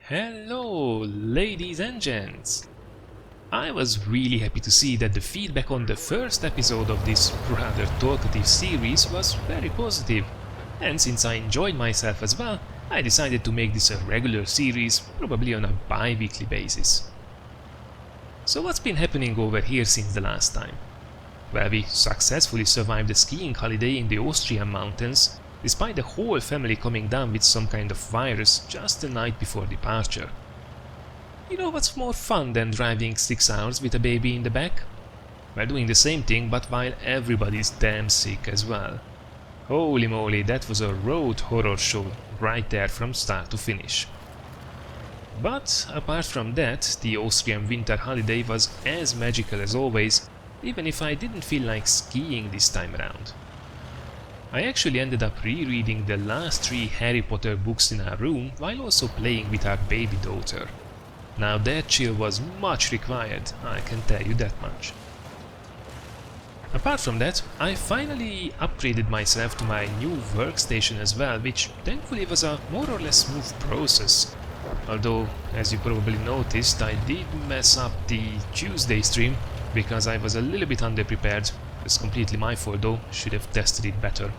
Hello, ladies and gents! I was really happy to see that the feedback on the first episode of this rather talkative series was very positive, and since I enjoyed myself as well, I decided to make this a regular series, probably on a bi-weekly basis. So what's been happening over here since the last time? Well, we successfully survived a skiing holiday in the Austrian mountains, despite the whole family coming down with some kind of virus just the night before departure. You know what's more fun than driving 6 hours with a baby in the back? Well, doing the same thing, but while everybody's damn sick as well. Holy moly, that was a road horror show right there from start to finish. But apart from that, the Austrian winter holiday was as magical as always, even if I didn't feel like skiing this time around. I actually ended up rereading the last 3 Harry Potter books in our room while also playing with our baby daughter. Now that chill was much required, I can tell you that much. Apart from that, I finally upgraded myself to my new workstation as well, which thankfully was a more or less smooth process. Although, as you probably noticed, I did mess up the Tuesday stream because I was a little bit underprepared. It's completely my fault though, should have tested it better.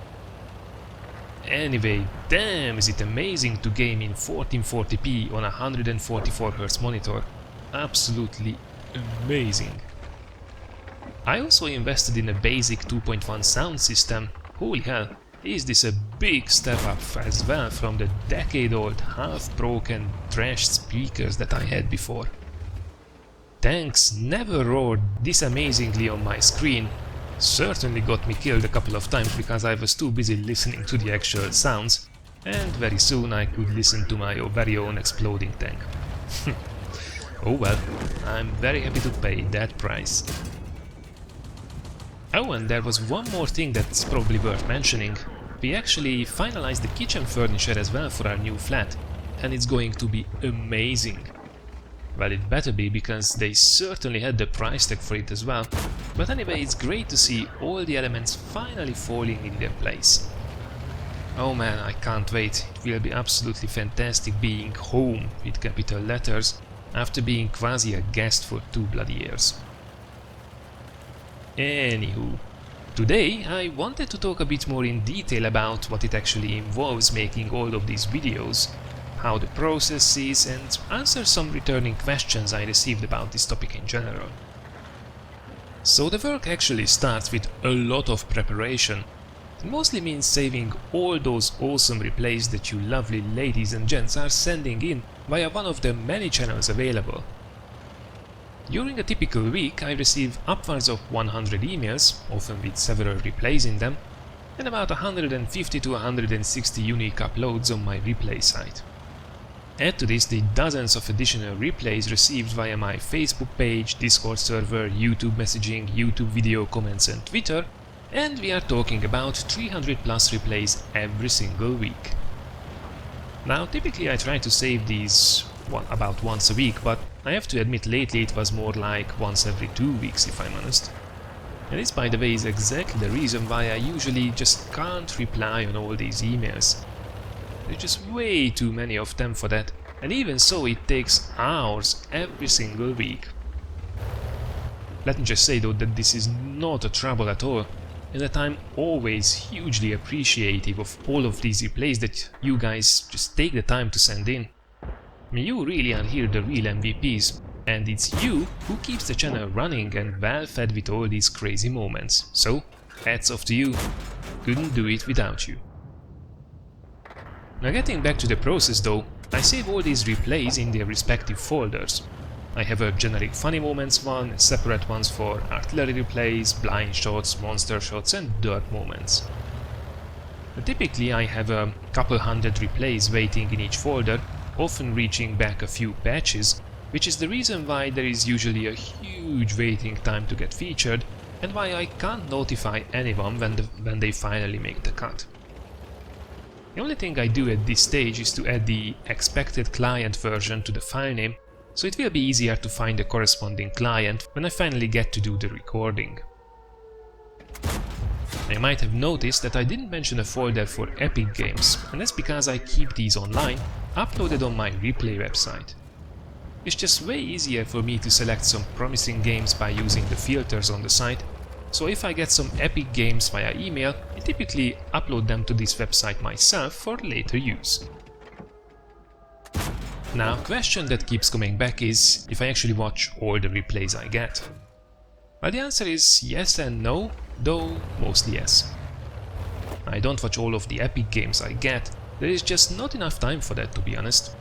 Anyway, damn is it amazing to game in 1440p on a 144Hz monitor. Absolutely amazing. I also invested in a basic 2.1 sound system. Holy hell, is this a big step up as well from the decade-old half-broken trashed speakers that I had before. Tanks never roared this amazingly on my screen. Certainly got me killed a couple of times because I was too busy listening to the actual sounds, and very soon I could listen to my very own exploding tank. Oh well, I'm very happy to pay that price. Oh, and there was one more thing that's probably worth mentioning. We actually finalized the kitchen furniture as well for our new flat, and it's going to be amazing. Well, it better be, because they certainly had the price tag for it as well. But anyway, it's great to see all the elements finally falling in their place. Oh man, I can't wait. It will be absolutely fantastic being home with capital letters after being quasi a guest for 2 bloody years. Anywho, today I wanted to talk a bit more in detail about what it actually involves making all of these videos, how the process is, and answer some returning questions I received about this topic in general. So the work actually starts with a lot of preparation. It mostly means saving all those awesome replays that you lovely ladies and gents are sending in via one of the many channels available. During a typical week I receive upwards of 100 emails, often with several replays in them, and about 150 to 160 unique uploads on my replay site. Add to this the dozens of additional replays received via my Facebook page, Discord server, YouTube messaging, YouTube video comments and Twitter, and we are talking about 300 plus replays every single week. Now typically I try to save these about once a week, but I have to admit lately it was more like once every 2 weeks if I'm honest. And this, by the way, is exactly the reason why I usually just can't reply on all these emails. There's just way too many of them for that, and even so it takes hours every single week. Let me just say though that this is not a trouble at all, and that I'm always hugely appreciative of all of these replays that you guys just take the time to send in. I mean, you really are here the real MVPs, and it's you who keeps the channel running and well fed with all these crazy moments. So, hats off to you. Couldn't do it without you. Now getting back to the process though, I save all these replays in their respective folders. I have a generic funny moments one, separate ones for artillery replays, blind shots, monster shots and dirt moments. Typically I have a couple hundred replays waiting in each folder, often reaching back a few patches, which is the reason why there is usually a huge waiting time to get featured, and why I can't notify anyone when they finally make the cut. The only thing I do at this stage is to add the expected client version to the file name, so it will be easier to find the corresponding client when I finally get to do the recording. You might have noticed that I didn't mention a folder for epic games, and that's because I keep these online, uploaded on my replay website. It's just way easier for me to select some promising games by using the filters on the site, so if I get some epic games via email, I typically upload them to this website myself for later use. Now, a question that keeps coming back is if I actually watch all the replays I get. Well, the answer is yes and no, though mostly yes. I don't watch all of the epic games I get, there is just not enough time for that, to be honest.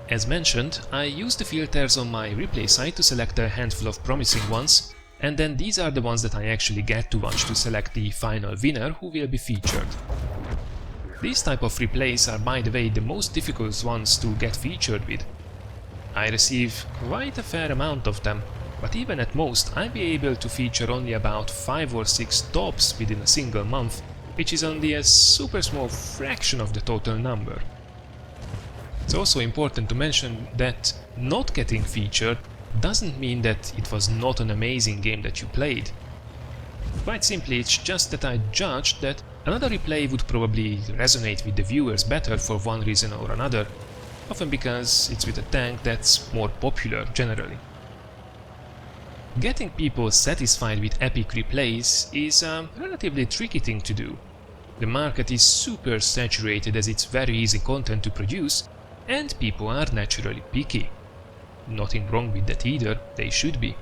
As mentioned, I use the filters on my replay site to select a handful of promising ones, and then these are the ones that I actually get to watch to select the final winner who will be featured. These type of replays are, by the way, the most difficult ones to get featured with. I receive quite a fair amount of them, but even at most I'll be able to feature only about 5 or 6 tops within a single month, which is only a super small fraction of the total number. It's also important to mention that not getting featured doesn't mean that it was not an amazing game that you played. Quite simply, it's just that I judged that another replay would probably resonate with the viewers better for one reason or another, often because it's with a tank that's more popular generally. Getting people satisfied with epic replays is a relatively tricky thing to do. The market is super saturated as it's very easy content to produce, and people are naturally picky. Nothing wrong with that either, they should be.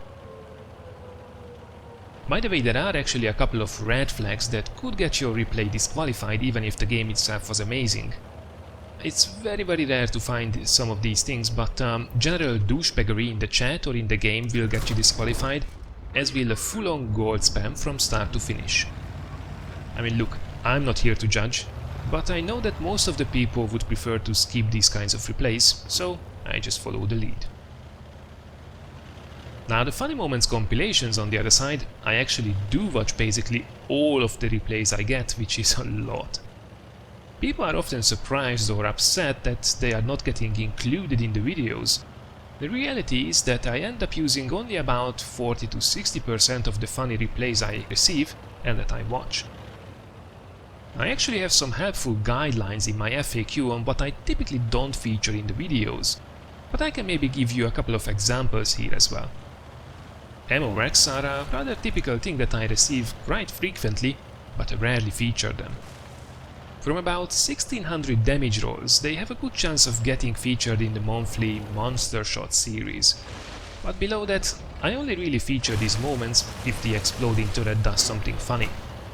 By the way, there are actually a couple of red flags that could get your replay disqualified even if the game itself was amazing. It's very rare to find some of these things, but general douchebaggery in the chat or in the game will get you disqualified, as will a full-on gold spam from start to finish. I mean, look, I'm not here to judge, but I know that most of the people would prefer to skip these kinds of replays, so I just follow the lead. Now, the Funny Moments compilations on the other side, I actually do watch basically all of the replays I get, which is a lot. People are often surprised or upset that they are not getting included in the videos. The reality is that I end up using only about 40 to 60% of the funny replays I receive and that I watch. I actually have some helpful guidelines in my FAQ on what I typically don't feature in the videos, but I can maybe give you a couple of examples here as well. Ammo racks are a rather typical thing that I receive quite frequently, but I rarely feature them. From about 1600 damage rolls, they have a good chance of getting featured in the monthly Monster Shot series. But below that, I only really feature these moments if the exploding turret does something funny.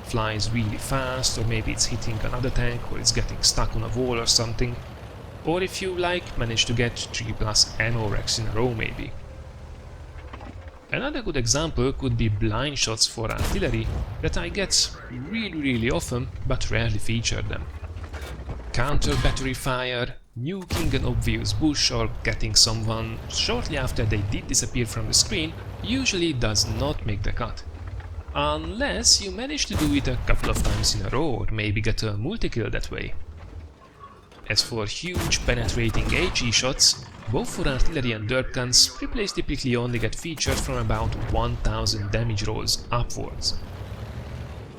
Flies really fast, or maybe it's hitting another tank, or it's getting stuck on a wall or something. Or if you manage to get 3+ ammo racks in a row maybe. Another good example could be blind shots for artillery that I get really often but rarely feature them. Counter battery fire, nuking an obvious bush or getting someone shortly after they did disappear from the screen usually does not make the cut. Unless you manage to do it a couple of times in a row or maybe get a multi-kill that way. As for huge penetrating HE shots, both for artillery and dirt guns, replays typically only get featured from about 1000 damage rolls upwards.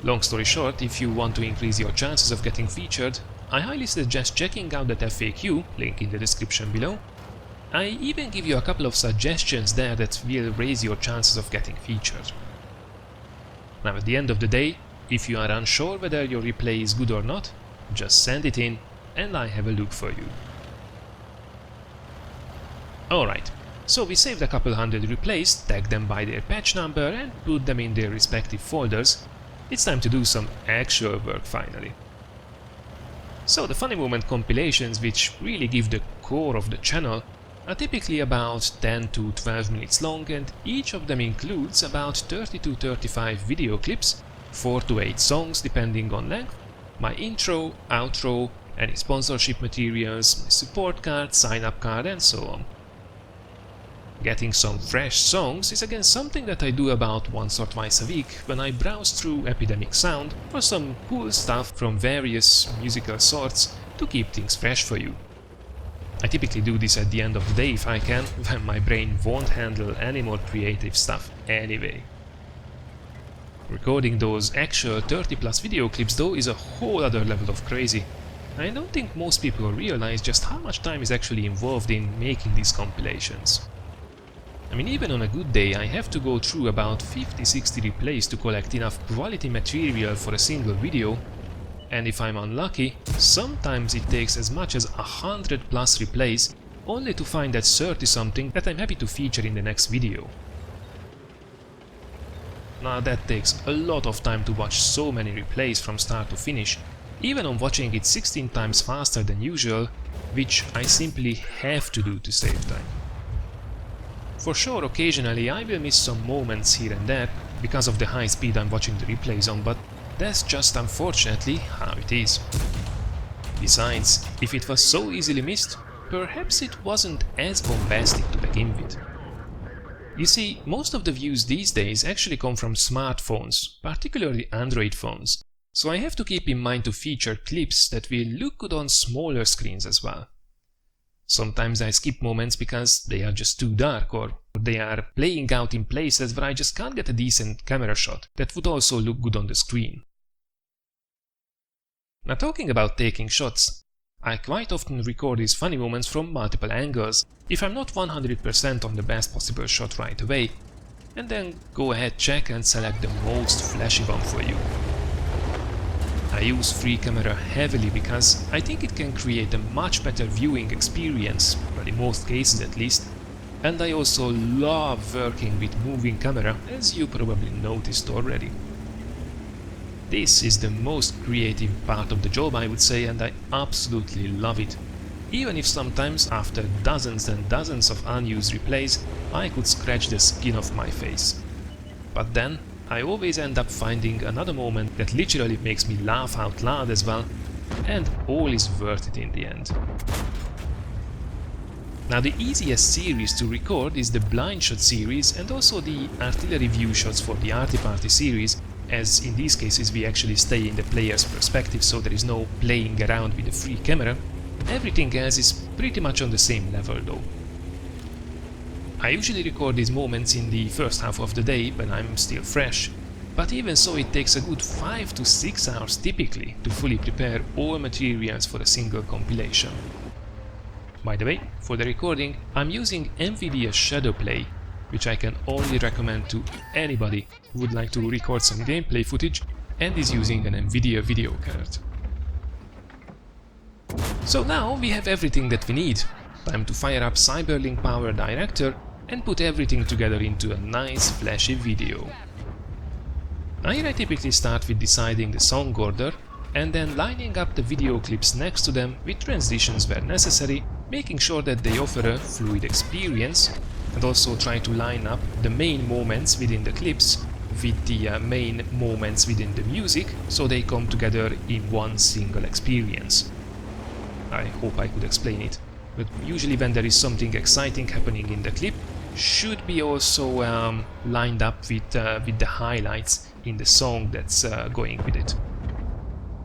Long story short, if you want to increase your chances of getting featured, I highly suggest checking out that FAQ, link in the description below. I even give you a couple of suggestions there that will raise your chances of getting featured. Now at the end of the day, if you are unsure whether your replay is good or not, just send it in and I have a look for you. Alright, so we saved a couple hundred replays, tagged them by their patch number and put them in their respective folders. It's time to do some actual work finally. So the Funny Moment compilations, which really give the core of the channel, are typically about 10 to 12 minutes long, and each of them includes about 30 to 35 video clips, 4 to 8 songs depending on length, my intro, outro, any sponsorship materials, my support card, sign-up card and so on. Getting some fresh songs is again something that I do about once or twice a week when I browse through Epidemic Sound for some cool stuff from various musical sorts to keep things fresh for you. I typically do this at the end of the day if I can, when my brain won't handle any more creative stuff anyway. Recording those actual 30+ video clips though is a whole other level of crazy. I don't think most people realize just how much time is actually involved in making these compilations. I mean, even on a good day, I have to go through about 50-60 replays to collect enough quality material for a single video, and if I'm unlucky, sometimes it takes as much as 100 plus replays only to find that 30-something that I'm happy to feature in the next video. Now that takes a lot of time to watch so many replays from start to finish, even on watching it 16 times faster than usual, which I simply have to do to save time. For sure, occasionally I will miss some moments here and there because of the high speed I'm watching the replays on, but that's just unfortunately how it is. Besides, if it was so easily missed, perhaps it wasn't as bombastic to begin with. You see, most of the views these days actually come from smartphones, particularly Android phones, so I have to keep in mind to feature clips that will look good on smaller screens as well. Sometimes I skip moments because they are just too dark, or they are playing out in places where I just can't get a decent camera shot that would also look good on the screen. Now, talking about taking shots, I quite often record these funny moments from multiple angles if I'm not 100% on the best possible shot right away, and then go ahead, check and select the most flashy one for you. I use free camera heavily because I think it can create a much better viewing experience, well, in most cases at least, and I also love working with moving camera, as you probably noticed already. This is the most creative part of the job, I would say, and I absolutely love it. Even if sometimes, after dozens and dozens of unused replays, I could scratch the skin off my face. But then, I always end up finding another moment that literally makes me laugh out loud as well, and all is worth it in the end. Now, the easiest series to record is the blind shot series and also the artillery view shots for the Arty Party series, as in these cases we actually stay in the player's perspective, so there is no playing around with the free camera. Everything else is pretty much on the same level though. I usually record these moments in the first half of the day when I'm still fresh, but even so it takes a good 5 to 6 hours typically to fully prepare all materials for a single compilation. By the way, for the recording I'm using NVIDIA Shadowplay, which I can only recommend to anybody who would like to record some gameplay footage and is using an NVIDIA video card. So now we have everything that we need. Time to fire up Cyberlink Power Director and put everything together into a nice flashy video. Here I typically start with deciding the song order and then lining up the video clips next to them with transitions where necessary, making sure that they offer a fluid experience, and also try to line up the main moments within the clips with the main moments within the music so they come together in one single experience. I hope I could explain it, but usually when there is something exciting happening in the clip, should be also lined up with the highlights in the song that's going with it.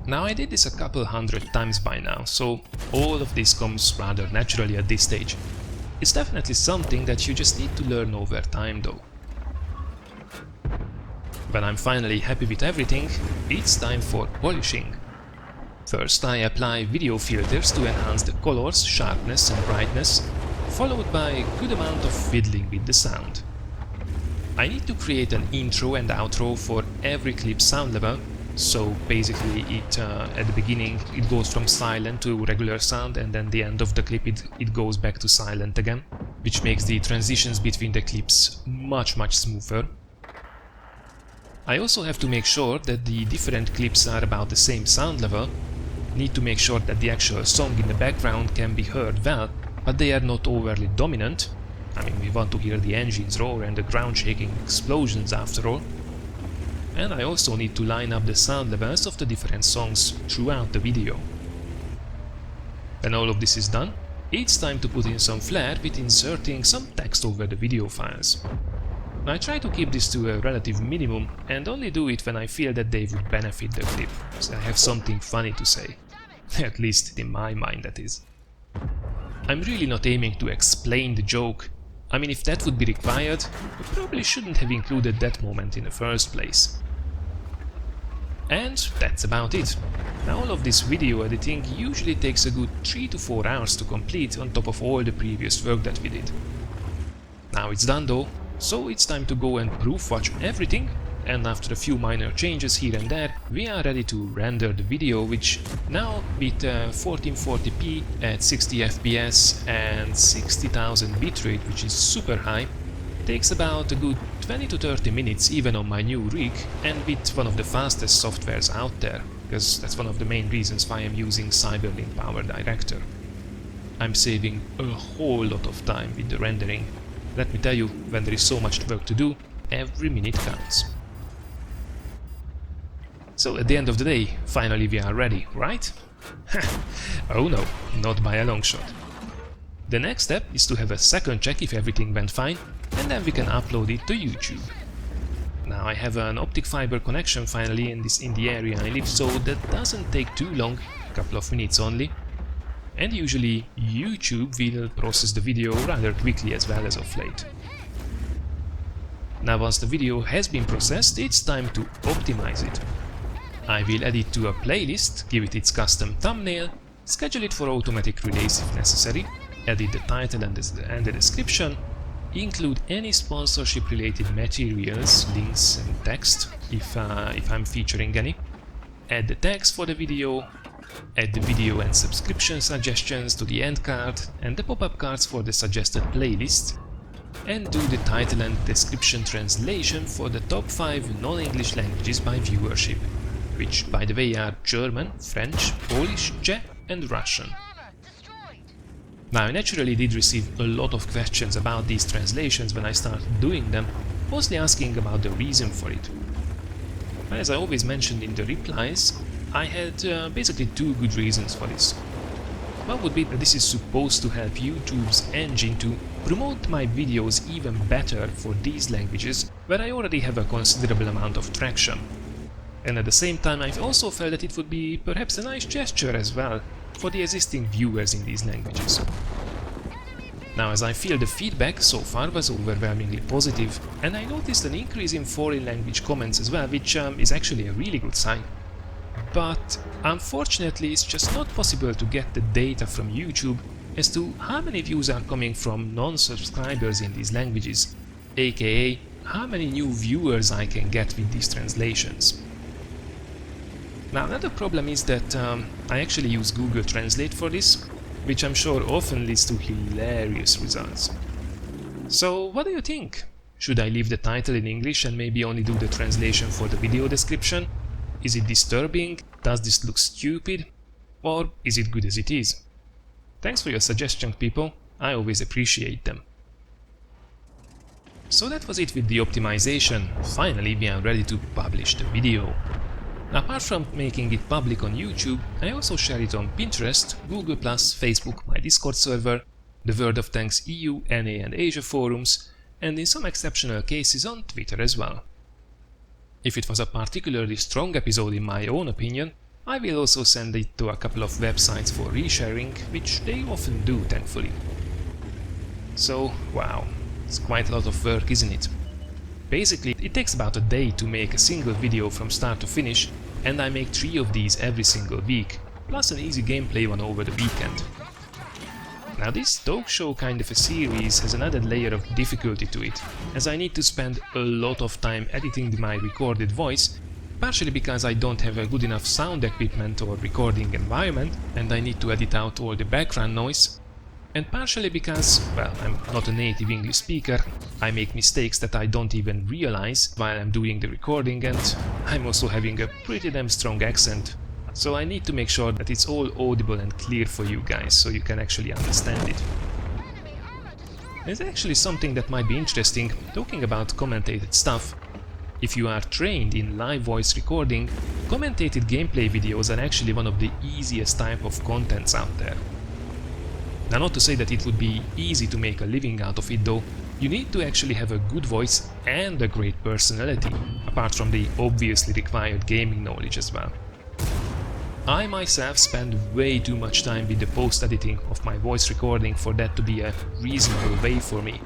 Now I did this a couple hundred times by now, so all of this comes rather naturally at this stage. It's definitely something that you just need to learn over time though. When I'm finally happy with everything, it's time for polishing. First I apply video filters to enhance the colors, sharpness and brightness, followed by a good amount of fiddling with the sound. I need to create an intro and outro for every clip sound level, so basically at the beginning it goes from silent to regular sound, and then the end of the clip it goes back to silent again, which makes the transitions between the clips much smoother. I also have to make sure that the different clips are about the same sound level, need to make sure that the actual song in the background can be heard well, but they are not overly dominant. I mean, we want to hear the engines roar and the ground shaking explosions after all. And I also need to line up the sound levels of the different songs throughout the video. When all of this is done, it's time to put in some flair with inserting some text over the video files. I try to keep this to a relative minimum and only do it when I feel that they would benefit the clip, so I have something funny to say. At least in my mind, that is. I'm really not aiming to explain the joke. I mean, if that would be required, I probably shouldn't have included that moment in the first place. And that's about it. Now all of this video editing usually takes a good 3 to 4 hours to complete on top of all the previous work that we did. Now it's done though, so it's time to go and proof watch everything, and after a few minor changes here and there, we are ready to render the video, which now with 1440p at 60 fps and 60,000 bitrate, which is super high, takes about a good 20 to 30 minutes even on my new rig, and with one of the fastest softwares out there, because that's one of the main reasons why I'm using Cyberlink Power Director. I'm saving a whole lot of time with the rendering. Let me tell you, when there is so much work to do, every minute counts. So at the end of the day, finally we are ready, right? Oh no, not by a long shot. The next step is to have a second check if everything went fine, and then we can upload it to YouTube. Now I have an optic fiber connection finally in the area I live, so that doesn't take too long, a couple of minutes only. And usually YouTube will process the video rather quickly as well as of late. Now once the video has been processed, it's time to optimize it. I will add it to a playlist, give it its custom thumbnail, schedule it for automatic release if necessary, edit the title and the description, include any sponsorship related materials, links and text if I'm featuring any, add the text for the video, add the video and subscription suggestions to the end card and the pop-up cards for the suggested playlist, and do the title and description translation for the top 5 non-English languages by viewership, which by the way are German, French, Polish, Czech and Russian. Now I naturally did receive a lot of questions about these translations when I started doing them, mostly asking about the reason for it. As I always mentioned in the replies, I had basically two good reasons for this. One would be that this is supposed to help YouTube's engine to promote my videos even better for these languages, where I already have a considerable amount of traction. And at the same time I also felt that it would be perhaps a nice gesture as well for the existing viewers in these languages. Now as I feel the feedback so far was overwhelmingly positive, and I noticed an increase in foreign language comments as well, which is actually a really good sign. But unfortunately it's just not possible to get the data from YouTube as to how many views are coming from non-subscribers in these languages, aka how many new viewers I can get with these translations. Now another problem is that I actually use Google Translate for this, which I'm sure often leads to hilarious results. So what do you think? Should I leave the title in English and maybe only do the translation for the video description? Is it disturbing? Does this look stupid? Or is it good as it is? Thanks for your suggestions, people. I always appreciate them. So that was it with the optimization. Finally we are ready to publish the video. Apart from making it public on YouTube, I also share it on Pinterest, Google+, Facebook, my Discord server, the World of Tanks EU, NA and Asia forums, and in some exceptional cases on Twitter as well. If it was a particularly strong episode in my own opinion, I will also send it to a couple of websites for resharing, which they often do, thankfully. So, wow, it's quite a lot of work, isn't it? Basically, it takes about a day to make a single video from start to finish, and I make 3 of these every single week, plus an easy gameplay one over the weekend. Now this talk show kind of a series has an added layer of difficulty to it, as I need to spend a lot of time editing my recorded voice, partially because I don't have a good enough sound equipment or recording environment, and I need to edit out all the background noise, and partially because, well, I'm not a native English speaker, I make mistakes that I don't even realize while I'm doing the recording, and I'm also having a pretty damn strong accent, so I need to make sure that it's all audible and clear for you guys, so you can actually understand it. There's actually something that might be interesting, talking about commentated stuff. If you are trained in live voice recording, commentated gameplay videos are actually one of the easiest type of contents out there. Now, not to say that it would be easy to make a living out of it though, you need to actually have a good voice and a great personality, apart from the obviously required gaming knowledge as well. I myself spend way too much time with the post-editing of my voice recording for that to be a reasonable way for me.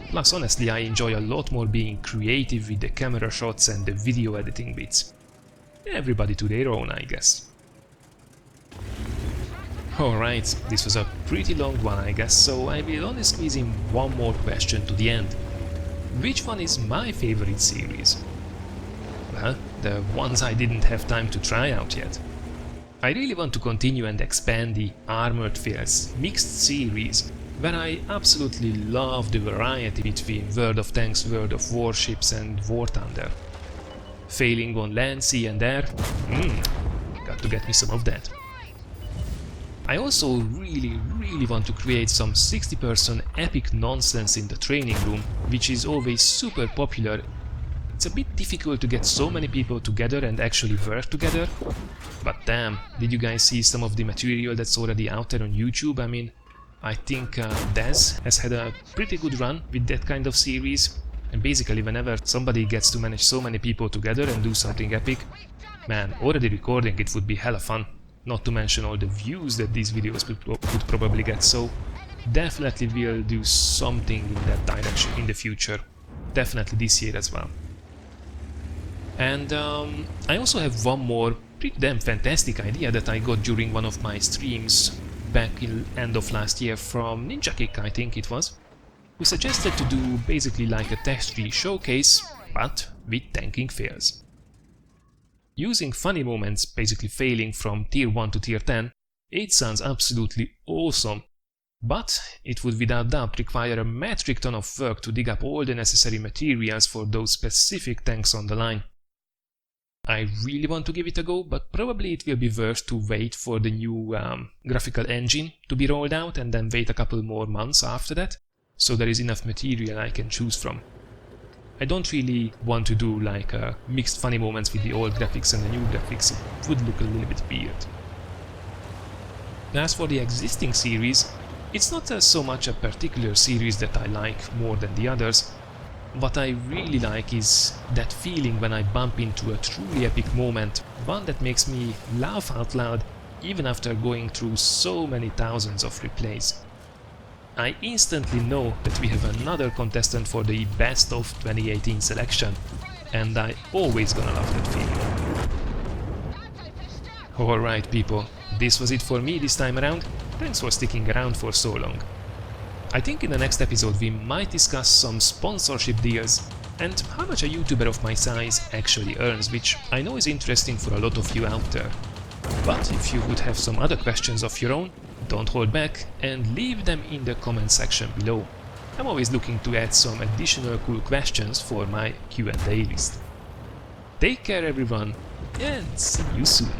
Plus honestly I enjoy a lot more being creative with the camera shots and the video editing bits. Everybody to their own, I guess. Alright, this was a pretty long one I guess, so I will only squeeze in one more question to the end. Which one is my favorite series? Well, the ones I didn't have time to try out yet. I really want to continue and expand the Armored Fails mixed series, where I absolutely love the variety between World of Tanks, World of Warships and War Thunder. Failing on land, sea and air? Got to get me some of that. I also really want to create some 60-person epic nonsense in the training room, which is always super popular. It's a bit difficult to get so many people together and actually work together. But damn, did you guys see some of the material that's already out there on YouTube? I mean, I think Dez has had a pretty good run with that kind of series. And basically whenever somebody gets to manage so many people together and do something epic, man, already recording it would be hella fun. Not to mention all the views that these videos would probably get, so definitely we'll do something in that direction in the future. Definitely this year as well. And I also have one more pretty damn fantastic idea that I got during one of my streams back in end of last year from Ninja Kick, I think it was, who suggested to do basically like a test-free showcase, but with tanking fails. Using funny moments, basically failing from tier 1 to tier 10, it sounds absolutely awesome, but it would without doubt require a metric ton of work to dig up all the necessary materials for those specific tanks on the line. I really want to give it a go, but probably it will be worth to wait for the new graphical engine to be rolled out and then wait a couple more months after that, so there is enough material I can choose from. I don't really want to do like mixed funny moments with the old graphics and the new graphics, it would look a little bit weird. As for the existing series, it's not so much a particular series that I like more than the others. What I really like is that feeling when I bump into a truly epic moment, one that makes me laugh out loud even after going through so many thousands of replays. I instantly know that we have another contestant for the Best of 2018 selection, and I always gonna love that feeling. Alright people, this was it for me this time around. Thanks for sticking around for so long. I think in the next episode we might discuss some sponsorship deals and how much a YouTuber of my size actually earns, which I know is interesting for a lot of you out there. But if you would have some other questions of your own, don't hold back and leave them in the comment section below. I'm always looking to add some additional cool questions for my Q&A list. Take care everyone, and see you soon.